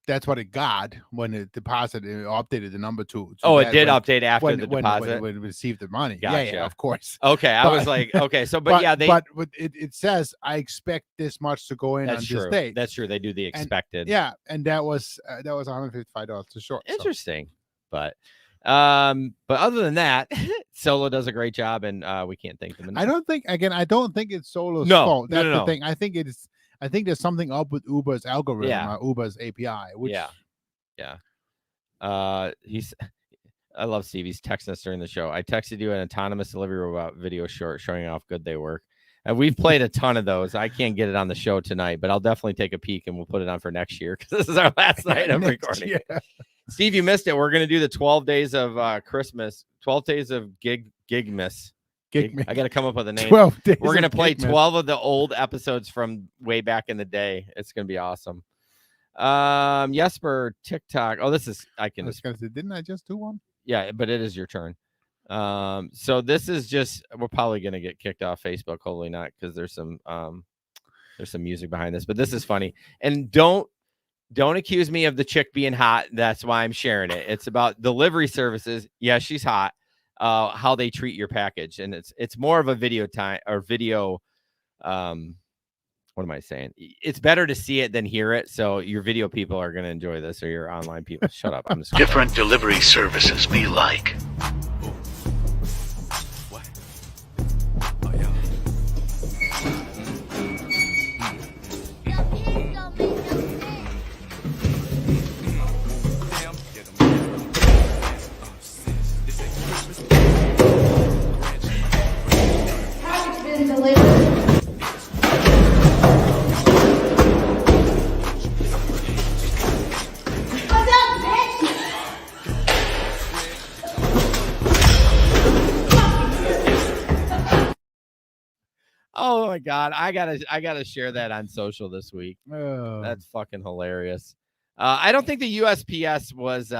that's what it got when it deposited. It updated the number to it did update after the deposit when it received the money. Gotcha. Yeah, of course. Okay, I was like, okay, so but yeah, it says I expect this much to go in on this date. That's true. They do the expected. And that was $155 too short. Interesting, so. But other than that, Solo does a great job, and we can't thank them enough. I don't think it's Solo's fault. That's the thing. I think there's something up with Uber's algorithm, or Uber's API. Which... Yeah. I love Steve. He's texting us during the show. I texted you an autonomous delivery robot video short showing how good they work. And we've played a ton of those. I can't get it on the show tonight, but I'll definitely take a peek and we'll put it on for next year because this is our last night of recording. Year. Steve, you missed it. We're going to do the 12 days of Christmas, 12 days of Gigmas. I got to come up with a name. 12 days. We're going to play 12 of the old episodes from way back in the day. It's going to be awesome. Jesper, TikTok. Oh, this is, I was going to say, didn't I just do one? Yeah, but it is your turn. So this is just, we're probably going to get kicked off Facebook. Hopefully not, because there's some music behind this, but this is funny. And don't accuse me of the chick being hot. That's why I'm sharing it. It's about delivery services. Yeah, she's hot. How they treat your package, and it's more of a video time or video. What am I saying? It's better to see it than hear it. So your video people are going to enjoy this, or your online people. Shut up. I'm just different delivery services be like. Oh my God. I gotta share that on social this week. Oh. That's fucking hilarious. I don't think the USPS was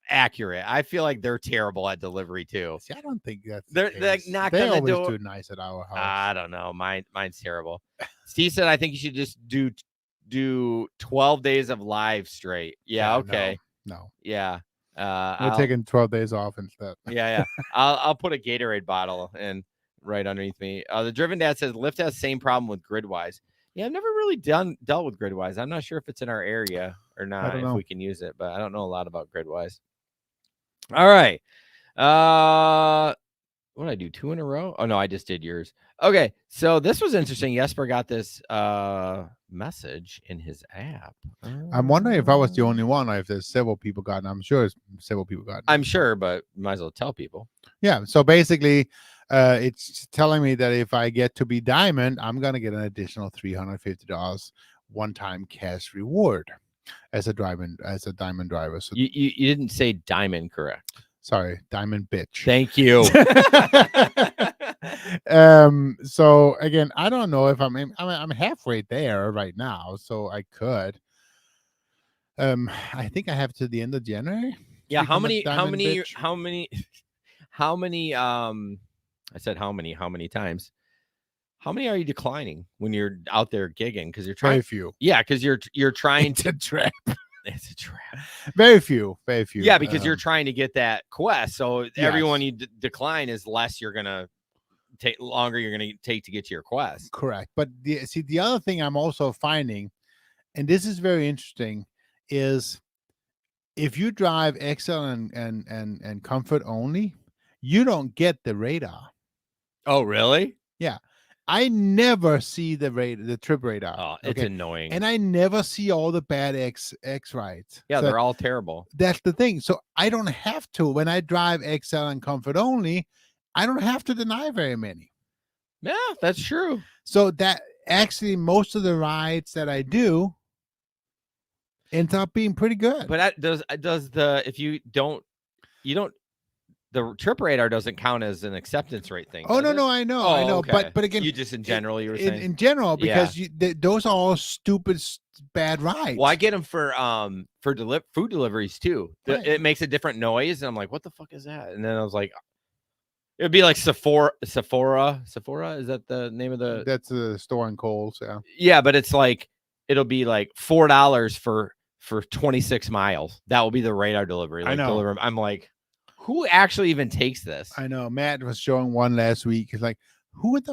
accurate. I feel like they're terrible at delivery too. See, I don't think that's they're not they gonna always do nice at our house. I don't know. Mine's terrible. Steve said I think you should just do 12 days of live straight. Yeah, okay. No. Yeah. We're taking 12 days off instead. Yeah. I'll put a Gatorade bottle and right underneath me. The Driven Dad says Lyft has the same problem with Gridwise. Yeah, I've never really dealt with Gridwise. I'm not sure if it's in our area or not, if we can use it, but I don't know a lot about Gridwise. All right. What did I do? 2 in a row? Oh no, I just did yours. Okay, so this was interesting. Jesper got this message in his app. I'm wondering if I was the only one, or if there's several people got it. I'm sure several people got it. I'm sure, but might as well tell people. Yeah. So basically, It's telling me that if I get to be diamond, I'm gonna get an additional $350 one-time cash reward as a diamond driver. So You didn't say diamond, correct? sorry, diamond bitch. Thank you. So again, I don't know if I'm halfway there right now, so I could. I think I have to the end of January. Yeah, how become a many diamond bitch. I said how many times? How many are you declining when you're out there gigging? Because you're Very trying. few. Yeah, because you're trying It's to. a trap. It's a trap. Very few. Yeah, because you're trying to get that quest. So everyone Yes. you decline is less. You're gonna take longer. You're gonna take to get to your quest. Correct. But the other thing I'm also finding, and this is very interesting, is if you drive XL and comfort only, you don't get the radar. Oh, really? I never see the trip radar. Oh, it's annoying. And I never see all the bad X rides. Yeah, So they're all terrible. that's the thing. So I don't have to, when I drive XL and comfort only, I don't have to deny very many. Yeah, that's true. So that actually most of the rides that I do ends up being pretty good. But does the if you don't the trip radar doesn't count as an acceptance rate thing. Oh does no, it? I know, Oh, I know. okay. But again, you just in general you were saying in general, because Yeah. those are all stupid bad rides. Well, I get them for food deliveries too. Right. It makes a different noise, and I'm like, what the fuck is that? And then I was like, it'd be like Sephora. Is that the name of the? That's the store in Kohl's. Yeah. Yeah, but it's like it'll be like $4 for 26 miles. That will be the radar delivery. I Like, know. I'm like, who actually even takes this? I know. Matt was showing one last week. He's like, who would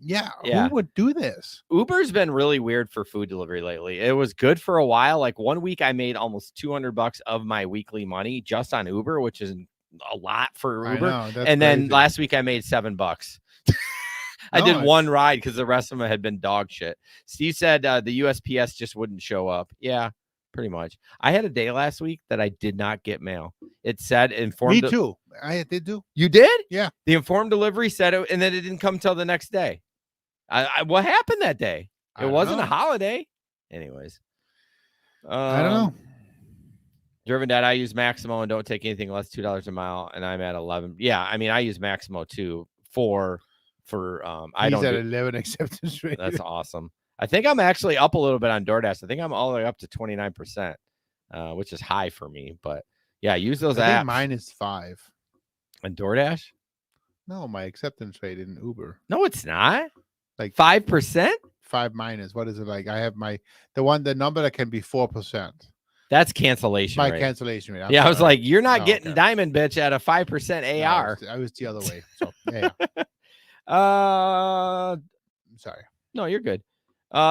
Yeah. who would do this? Uber's been really weird for food delivery lately. It was good for a while. Like 1 week, I made almost $200 of my weekly money just on Uber, which is a lot for I Uber. know, that's And then crazy. last week, I made $7. I No, did it's- one ride because the rest of them had been dog shit. Steve said the USPS just wouldn't show up. Yeah, pretty much. I had a day last week that I did not get mail. It said informed. Me too. I did too. You did? Yeah. The informed delivery said it, and then it didn't come till the next day. What happened that day? I It don't wasn't know. a holiday. Anyways. I don't know. Driven Dad, I use Maximo and don't take anything less $2 a mile, and I'm at 11. Yeah, I mean, I use Maximo too for I He's don't at do, 11 acceptance rate. that's awesome. I think I'm actually up a little bit on DoorDash. I think I'm all the way up to 29%, which is high for me. But yeah, use those I apps. think mine is 5. And DoorDash? No, my acceptance rate in Uber. No, it's not. Like 5%? 5 minus. What is it like? I have the number that can be 4%. That's cancellation My rate. cancellation rate. I'm Yeah, I was sorry. like, you're not Oh, getting okay. diamond bitch at a 5% No, AR. I was the other way. So yeah, sorry. No, you're good.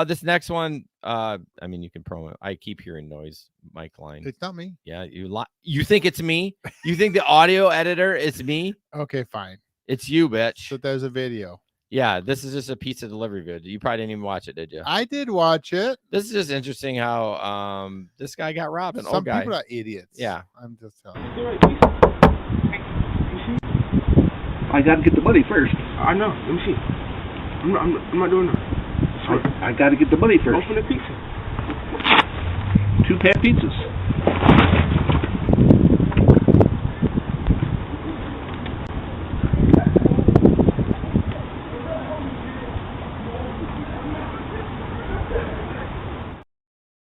This next one, I mean, you can promo. I keep hearing noise, Mike Line. It's not me. Yeah, you think it's me? You think the audio editor is me? Okay, fine. It's you, bitch. So there's a video. Yeah, this is just a pizza delivery video. You probably didn't even watch it, did you? I did watch it. This is just interesting how this guy got robbed. An Some old guy. people are idiots. Yeah. I'm just telling you. I gotta get the money first. I know. Let me see. I'm not doing that. I gotta get the money first. Open the pizza. 2-pan pizzas.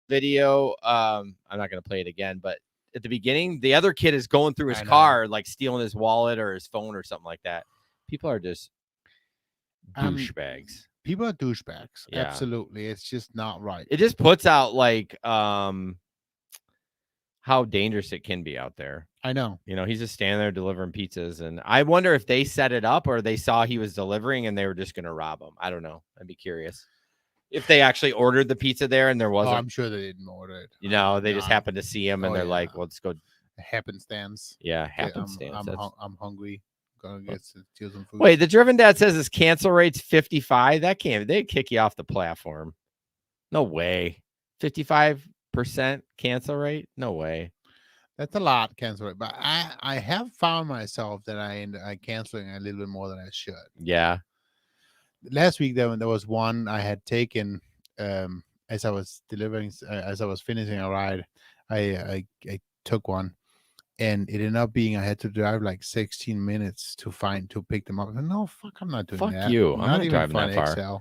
Video. I'm not gonna play it again, but at the beginning, the other kid is going through his I know. car, like stealing his wallet or his phone or something like that. People are just douchebags. People are douchebags. Yeah. Absolutely. It's just not right. It just puts out like how dangerous it can be out there. I know. You know, he's just standing there delivering pizzas, and I wonder if they set it up or they saw he was delivering and they were just gonna rob him. I don't know. I'd be curious if they actually ordered the pizza there and there Oh, wasn't. I'm sure they didn't order it. You know, they just Nah. happened to see him and Oh, they're yeah. like, "Well, let's go." Happenstance. Yeah, Yeah, happenstance. That's- I'm hungry. Gonna get steal some food. Wait, the Driven Dad says his cancel rate's 55. That can't. They kick you off the platform. No way. 55% cancel rate? No way. That's a lot canceling, but I have found myself that I canceling a little bit more than I should. Yeah. Last week there was one I had taken as I was as I was finishing a ride. I took one, and it ended up being I had to drive like 16 minutes to pick them up. No, fuck, I'm not doing Fuck that. you. I'm not even driving for that an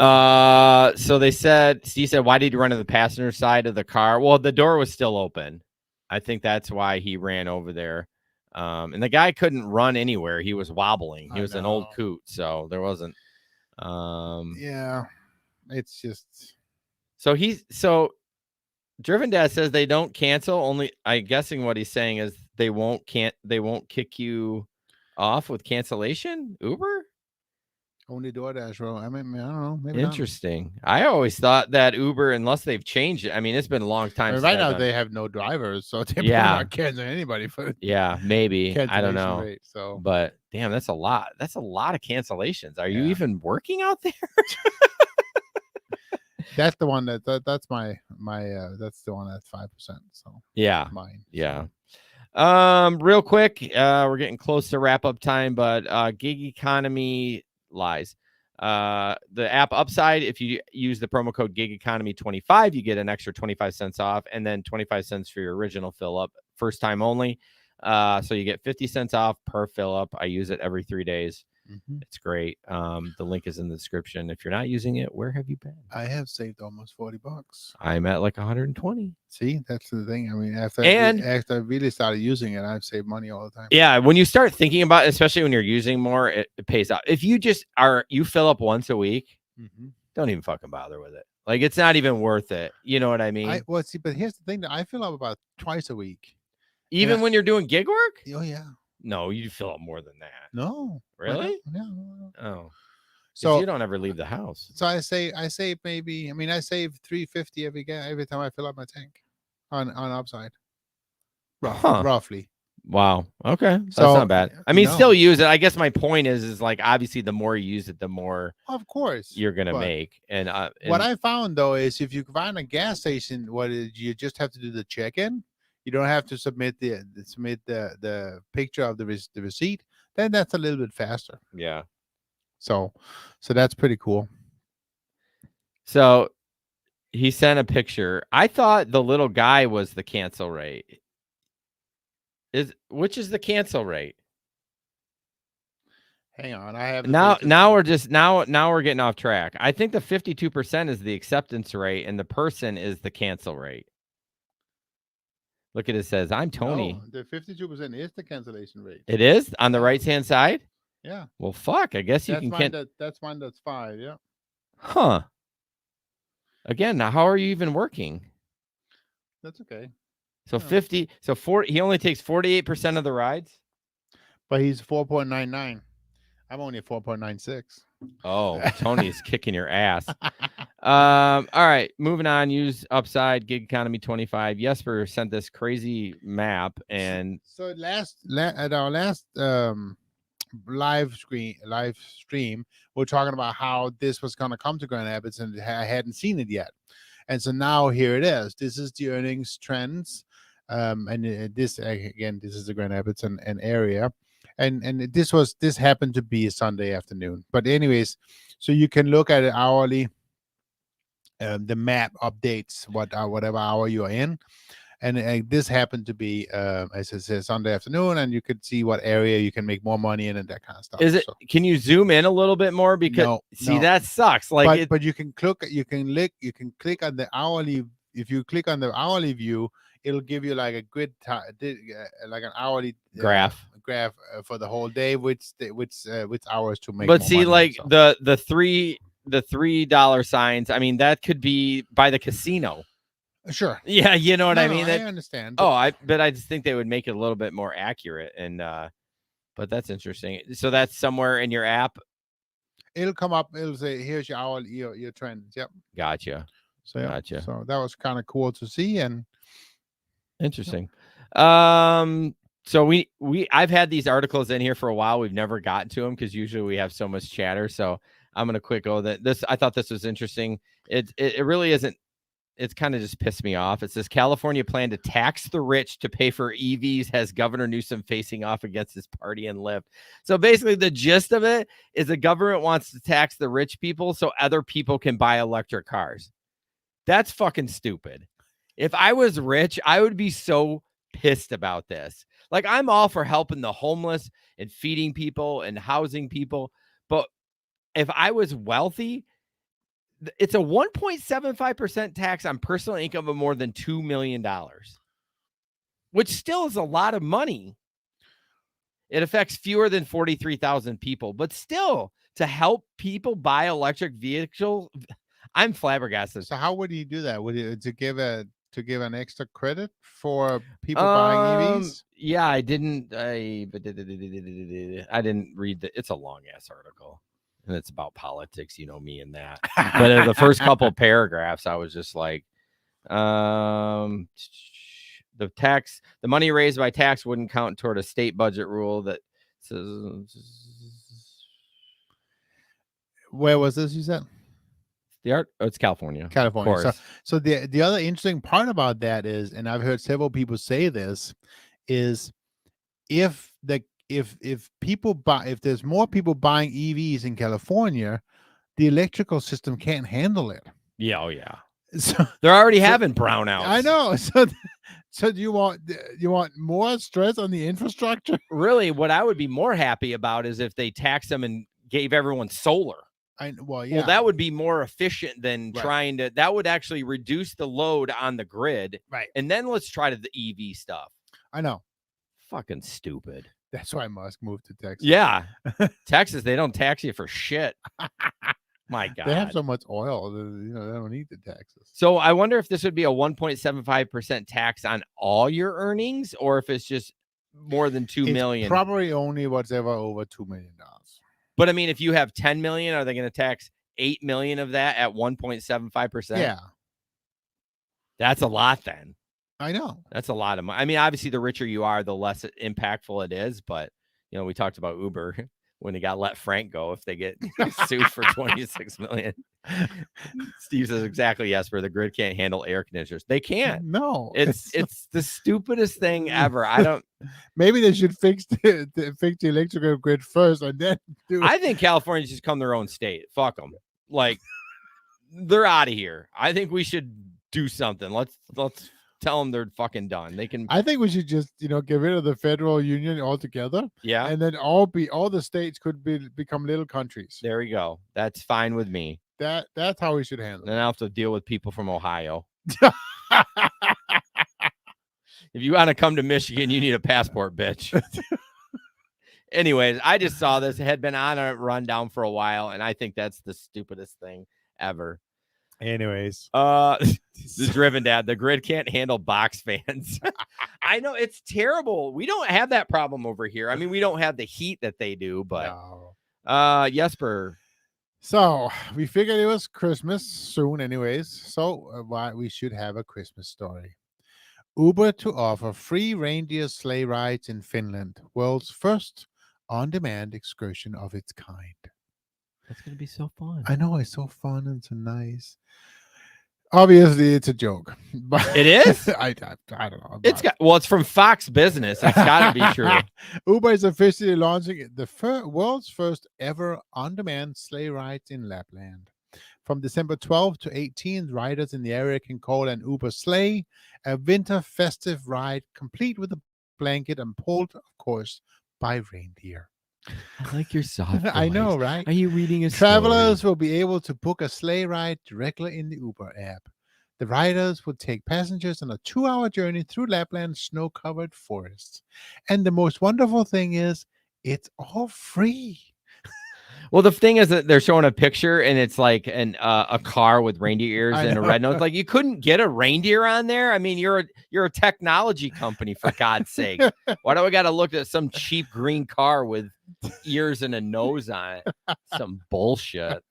far. XL. So they said, Steve said, why did you run to the passenger side of the car? Well, the door was still open. I think that's why he ran over there. And the guy couldn't run anywhere. He was wobbling. He was an old coot, so there wasn't. Yeah, it's just. So Driven Dad says they don't cancel. Only, I'm guessing what he's saying is they won't kick you off with cancellation. Uber. Only DoorDash, bro. I mean, I don't know. Maybe Interesting. I always thought that Uber, unless they've changed it. I mean, it's been a long time. Right now, they have no drivers, so they're not canceling anybody for. Yeah, maybe. I don't know. Rate, so, but damn, that's a lot. That's a lot of cancellations. Are you even working out there? That's the one that's my that's the one that's 5%. So yeah, mine. Yeah. Real quick, we're getting close to wrap up time, but gig economy lies. The app Upside, if you use the promo code gig economy 25, you get an extra 25 cents off, and then 25 cents for your original fill up, first time only. So you get 50 cents off per fill up. I use it every 3 days. It's great. The link is in the description. If you're not using it, where have you been? I have saved almost $40. I'm at like 120. See, that's the thing. I mean, after I really started using it, I've saved money all the time. Yeah, when you start thinking about it, especially when you're using more, it pays out. If you just you fill up once a week, don't even fucking bother with it. Like, it's not even worth it. You know what I mean? Well, see, but here's the thing: that I fill up about twice a week, even when you're doing gig work. Oh yeah. No, you fill up more than that. No. Really? Yeah. Oh. So you don't ever leave the house. So I save maybe. I mean, I save $3.50 every time I fill up my tank on Upside. Roughly. Wow. Okay. That's not bad. I mean, still use it. I guess my point is like, obviously the more you use it, the more of course you're gonna make. And what I found though is if you find a gas station, you just have to do the check-in. You don't have to submit the picture of the receipt. Then that's a little bit faster. Yeah. So that's pretty cool. So he sent a picture. I thought the little guy was the cancel rate. Which is the cancel rate? Hang on, I have now we're getting off track. I think the 52% is the acceptance rate, and the person is the cancel rate. Look at it, says, I'm Tony. No, the 52% is the cancellation rate. It is on the right hand side? Yeah. Well, fuck. I guess that's you can that's mine, that's 5, yeah. Huh. Again, now how are you even working? That's okay. So 40, he only takes 48% of the rides? But he's 4.99. I'm only at 4.96. Oh, Tony's kicking your ass. All right, moving on. Use Upside Gig Economy 25. Jesper sent this crazy map, and so at our last live stream, we're talking about how this was going to come to Grand Rapids, and I hadn't seen it yet. And so now here it is. This is the earnings trends, and this is the Grand Rapids and area. And this happened to be a Sunday afternoon. But anyways, so you can look at it hourly. The map updates whatever hour you are in. And this happened to be, as I said, Sunday afternoon, and you could see what area you can make more money in and that kind of stuff. Is it? So, can you zoom in a little bit more? Because that sucks. Like, but you can click on the hourly. If you click on the hourly view, it'll give you like a grid, like an hourly graph for the whole day, which hours to make. But see, like the $3 signs. I mean, that could be by the casino. Sure. Yeah, you know what I mean. I understand. But, I just think they would make it a little bit more accurate, and but that's interesting. So that's somewhere in your app. It'll come up. It'll say, "Here's your hourly, your trends." Yep. Gotcha. So gotcha. So that was kind of cool to see and interesting. So I've had these articles in here for a while. We've never gotten to them because usually we have so much chatter. So I'm gonna quick go that this. I thought this was interesting. It really isn't. it's kind of just pissed me off. It says California plan to tax the rich to pay for EVs has Governor Newsom facing off against his party and Lyft. So basically the gist of it is the government wants to tax the rich people so other people can buy electric cars. That's fucking stupid. If I was rich, I would be so pissed about this. Like, I'm all for helping the homeless and feeding people and housing people. But if I was wealthy, it's a 1.75% tax on personal income of more than $2 million, which still is a lot of money. It affects fewer than 43,000 people, but still to help people buy electric vehicles, I'm flabbergasted. So how would he do that? Would he to give an extra credit for people buying EVs? Yeah, I didn't read it's a long ass article. And it's about politics, you know me and that. But in the first couple paragraphs, I was just like, the money raised by tax wouldn't count toward a state budget rule that says. Where was this? You said it's California. California. Of course. So the other interesting part about that is, and I've heard several people say this, is if there's more people buying EVs in California, the electrical system can't handle it. Yeah, oh yeah. So they're already having brownouts. I know. So do you want more stress on the infrastructure? Really, what I would be more happy about is if they tax them and gave everyone solar. Well, that would be more efficient than Right. trying to. That would actually reduce the load on the grid. Right. And then let's try the EV stuff. I know. Fucking stupid. That's why Musk moved to Texas. Yeah. Texas, they don't tax you for shit. My God. They have so much oil, they don't need the taxes. So I wonder if this would be a 1.75% tax on all your earnings, or if it's just more than $2 million. Probably only whatever over $2 million. But I mean, if you have 10 million, are they going to tax 8 million of that at 1.75%? Yeah. That's a lot then. I know. That's a lot of money. I mean, obviously, the richer you are, the less impactful it is. But, we talked about Uber when they got let Frank go if they get sued for 26 million. Steve says, exactly, Jesper. The grid can't handle air conditioners. They can't. No. It's the stupidest thing ever. I don't. Maybe they should fix the electrical grid first and then do it. I think California should become their own state. Fuck them. Like, they're out of here. I think we should do something. Let's tell them they're fucking done. They can. I think we should just, get rid of the federal union altogether. Yeah. And then all the states could become little countries. There we go. That's fine with me. That's how we should handle it. Then I'll have to deal with people from Ohio. If you want to come to Michigan, you need a passport, bitch. Anyways, I just saw this. It had been on a rundown for a while, and I think that's the stupidest thing ever. Anyways. The driven dad, the grid can't handle box fans. I know, it's terrible. We don't have that problem over here. I mean, we don't have the heat that they do, but No. Jesper. So we figured it was Christmas soon anyways. So why we should have a Christmas story. Uber to offer free reindeer sleigh rides in Finland, world's first on-demand excursion of its kind. That's going to be so fun. I know, it's so fun and so nice. Obviously, it's a joke. But It is? I don't know. It's from Fox Business. It's got to be true. Uber is officially launching the world's first ever on-demand sleigh rides in Lapland. From December 12th to 18th, riders in the area can call an Uber sleigh, a winter festive ride complete with a blanket and pulled, of course, by reindeer. I like your soft voice. I know, right? Are you reading a Travelers story? will be able to book a sleigh ride directly in the Uber app. The riders will take passengers on a 2-hour journey through Lapland's snow-covered forests. And the most wonderful thing is, it's all free. Well, the thing is that they're showing a picture and it's like a car with reindeer ears and a red nose. Like, you couldn't get a reindeer on there. I mean, you're a technology company, for God's sake. Why do I got to look at some cheap green car with ears and a nose on it? Some bullshit.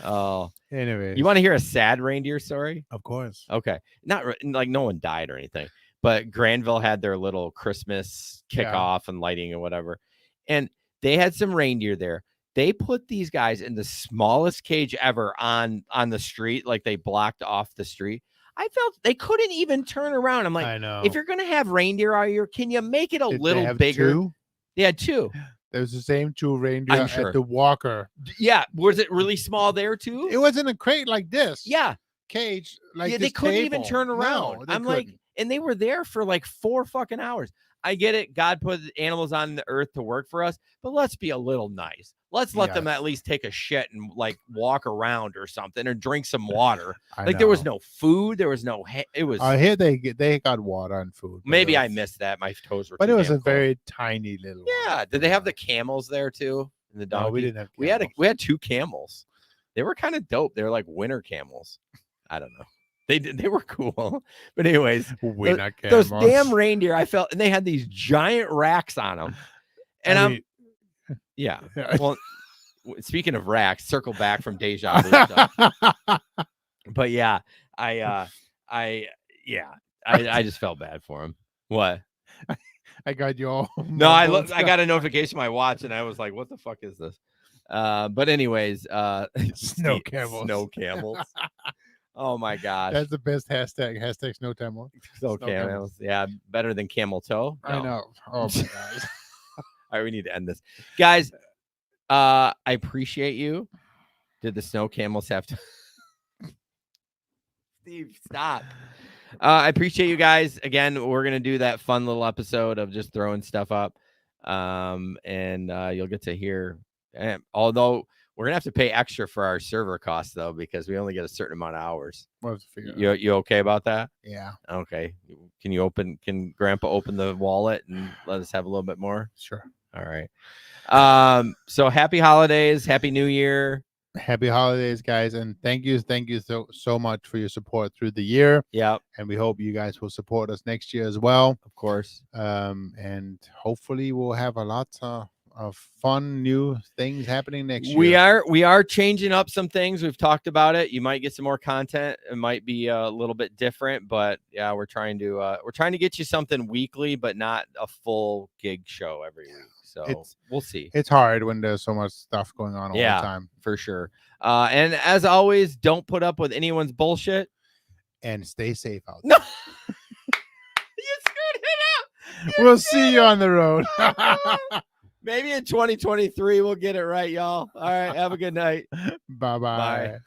Oh, Anyway, you want to hear a sad reindeer story? Of course. Okay, not like no one died or anything, but Granville had their little Christmas kickoff and lighting and whatever, and they had some reindeer there. They put these guys in the smallest cage ever on the street, like they blocked off the street. I felt they couldn't even turn around. I'm like, I know. if you're gonna have reindeer all year, can you make it a Did they little have bigger? 2? They had 2. There's the same 2 reindeer I'm sure. at the Walker. Yeah, was it really small there too? It was in a crate like this. Yeah, Cage like yeah, this they couldn't even table. turn around. No, they I'm like, couldn't. and they were there for like 4 fucking hours. I get it. God put animals on the earth to work for us, but let's be a little nice. Let's let them Yes. at least take a shit and like walk around or something or drink some water. I Like there was know. no food. There was no. It was. I hear they got water and food. but Maybe it I was- missed that. My toes were. But too it was damn a cold. very tiny little. Yeah. one. Did they have the camels there too? And the donkey? No, we didn't have. We had camels. we had 2 camels. They were kind of dope. They were like winter camels. I don't know. They were cool. But anyways, We're not those camels. damn reindeer, I felt, and they had these giant racks on them. And I I'm mean, yeah. Well, speaking of racks, circle back from deja vu stuff. But yeah, I just felt bad for him. What? I got you all. No, I mumbled. got a notification on my watch and I was like, what the fuck is this? But anyways, Snow camels. Snow camels. Oh my gosh. That's the best hashtag. Hashtag snow camel. Snow snow camels. camels. Yeah, better than camel toe. I No. know. Oh my god. All right, we need to end this. Guys, I appreciate you. Did the snow camels have to Steve, stop. I appreciate you guys. Again, we're gonna do that fun little episode of just throwing stuff up. And you'll get to hear, although we're gonna have to pay extra for our server costs though, because we only get a certain amount of hours. We'll have to figure it out. You okay about that? Yeah. Okay. Can Grandpa open the wallet and let us have a little bit more? Sure. All right. So happy holidays, happy new year. Happy holidays, guys, and thank you so much for your support through the year. Yep, And we hope you guys will support us next year as well. of course. And hopefully we'll have a lot of fun new things happening next year. We are changing up some things. We've talked about it. You might get some more content. It might be a little bit different, but yeah, we're trying to get you something weekly, but not a full gig show every week. So we'll see. It's hard when there's so much stuff going on all the time. For sure. And as always, don't put up with anyone's bullshit. And stay safe out No. there. You screwed it up. We'll see you on the road. Maybe in 2023 we'll get it right, y'all. All right. Have a good night. Bye-bye. Bye.